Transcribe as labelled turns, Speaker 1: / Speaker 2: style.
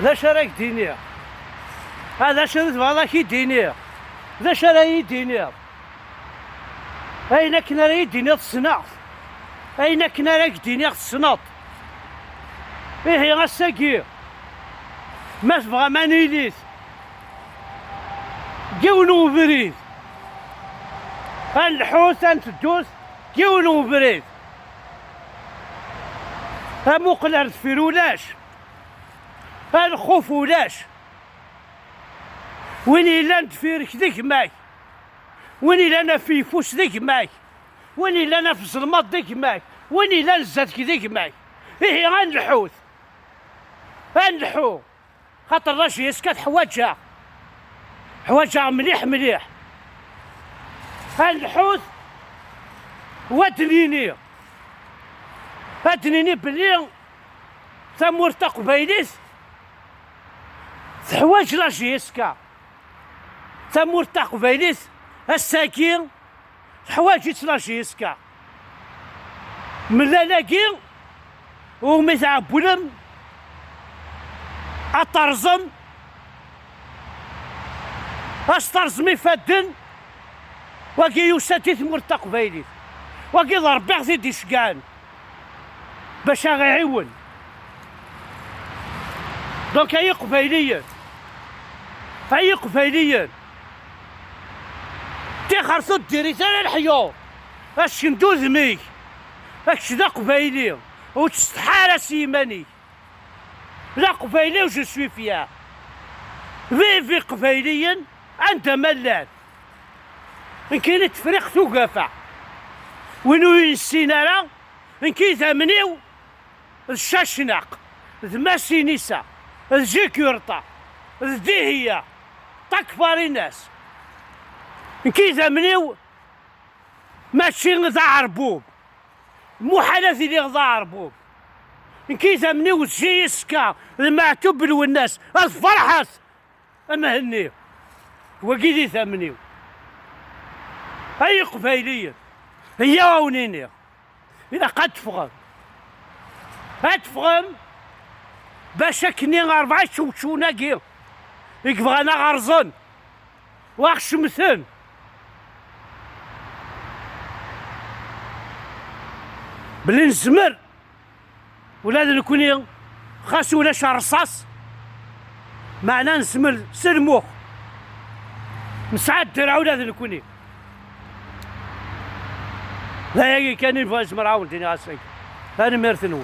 Speaker 1: ذا شراك دينير هذا شريت والله كي دينير ذا شراي دينير أين كنا راي دينير الصناعة أين كنا راك دينير الصناط إيه غساكي ما تبغى ما نيليت كيونو بريد الحوت انت الدوس كيونو بريد مقلر تفيرولاش الخوف ولاش وين إلا نتفيرك ديك ماي وين إلا أنا في فوس ديك ماي وين إلا أنا في الظلمات ديك ماي وين إلا نزاتك ديك ماي إيه غنلحوت غنلحو خاطر راشي يسكت حواجها مليح مليح الحوت ودنيني بلي ثمورتا قبايليس تحواج راشي يسكا ثمورتا قبايليس الساكين حوايج راشي يسكا ملا لاقي ومتاع بولم أطرزم أسترزمي فادن وكي يوساتي ثمورتا قبايليس وكي ضرب غزي ديشكان باش غيعاون دونك هي قبايليا تيخرصو ديري تاع الحيور اش ندوز ميك اش دا قبايلي وتستحال سيماني لا قبايلي وجو سوي فيها في قبايليا عندها ملال ان كاين تفريق ثقافة وينو ينسينا ان كي ثمنيو الشاشناق ذماسي نسا الجيكورطا الديهية تكبر الناس كي ثمنيو ماشي غدا عربوب محالات اللي غدا عربوب كي ثمنيو جيسكا المعتوب والناس الفرحات اما هني وكيدي ثمنيو هي قبايلية هي ونيني إذا قد تفغم باش كني 4 شوشونا كيل يكبغانا غرزن واخشمثن بلي نزمر ولا نكوني خاص ولا رصاص معنا نسمر سلموخ مسعد درع ولا نكوني لا كان يبغى يسمر عاون ديني غاسك هاني ميرثنو